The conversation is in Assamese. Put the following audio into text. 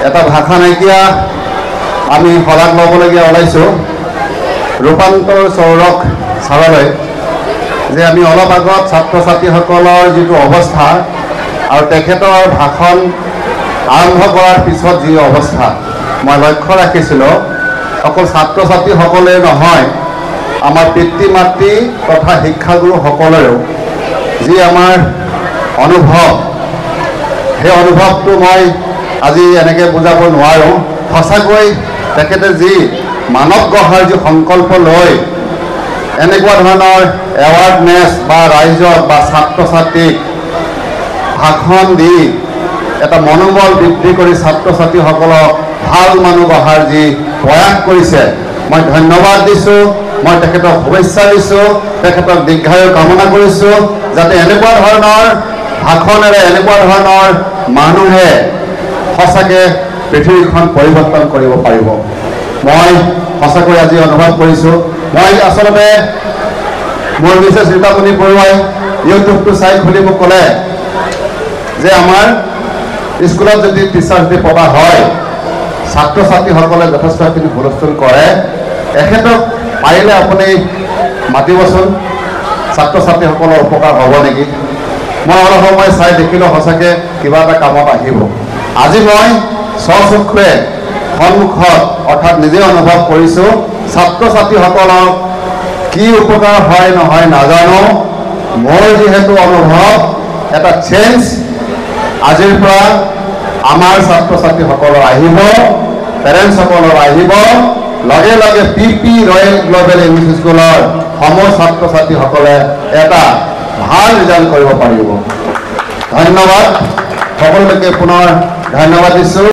এটা ভাষা নাইকিয়া আমি শলাগ ল'বলগীয়া ওলাইছোঁ ৰূপান্তৰ চৌৰক চাবলৈ যে আমি অলপ আগত ছাত্ৰ ছাত্ৰীসকলৰ যিটো অৱস্থা আৰু তেখেতৰ ভাষণ আৰম্ভ কৰাৰ পিছত যি অৱস্থা মই লক্ষ্য ৰাখিছিলোঁ অকল ছাত্ৰ ছাত্ৰীসকলে নহয় আমাৰ পিতৃ মাতৃ তথা শিক্ষাগুৰুসকলেও যি আমাৰ অনুভৱ সেই অনুভৱটো মই আজি এনেকৈ বুজাব নোৱাৰোঁ সঁচাকৈ তেখেতে যি মানৱ গঢ়াৰ যি সংকল্প লৈ এনেকুৱা ধৰণৰ এৱাৰ্ডনেছ বা ৰাইজক বা ছাত্ৰ ছাত্ৰীক ভাষণ দি এটা মনোবল বৃদ্ধি কৰি ছাত্ৰ ছাত্ৰীসকলক ভাল মানুহ গঢ়াৰ যি প্ৰয়াস কৰিছে মই ধন্যবাদ দিছোঁ মই তেখেতক শুভেচ্ছা দিছোঁ তেখেতক দীৰ্ঘায়ু কামনা কৰিছোঁ যাতে এনেকুৱা ধৰণৰ ভাষণেৰে এনেকুৱা ধৰণৰ মানুহে সঁচাকৈ পৃথিৱীখন পৰিৱৰ্তন কৰিব পাৰিব মই সঁচাকৈ আজি অনুভৱ কৰিছোঁ মই আচলতে মোৰ মিছেছ ৰীতামণি বৰুৱাই ইউটিউবটো চাই খুলি মোক ক'লে যে আমাৰ স্কুলত যদি টিচাৰ্ছ ডে পতা হয় ছাত্ৰ ছাত্ৰীসকলে যথেষ্টখিনি হুলস্থুল কৰে এখেতক পাৰিলে আপুনি মাতিবচোন ছাত্ৰ ছাত্ৰীসকলৰ উপকাৰ হ'ব নেকি মই অলপ সময় চাই দেখিলোঁ সঁচাকৈ কিবা এটা কামত আহিব আজি মই স্বচক্ষুৰে সন্মুখত অৰ্থাৎ নিজে অনুভৱ কৰিছোঁ ছাত্ৰ ছাত্ৰীসকলক কি উপকাৰ হয় নহয় নাজানো মোৰ যিহেতু অনুভৱ এটা চেঞ্জ আজিৰ পৰা আমাৰ ছাত্ৰ ছাত্ৰীসকলৰ আহিব পেৰেণ্টছসকলৰ আহিব লগে লগে পি ৰয়েল গ্ল'বেল ইংলিছ স্কুলৰ সমূহ ছাত্ৰ ছাত্ৰীসকলে এটা ভাল ৰিজাল্ট কৰিব পাৰিব ধন্যবাদ সকলোকে পুনৰ ধন্যবাদ দিছোঁ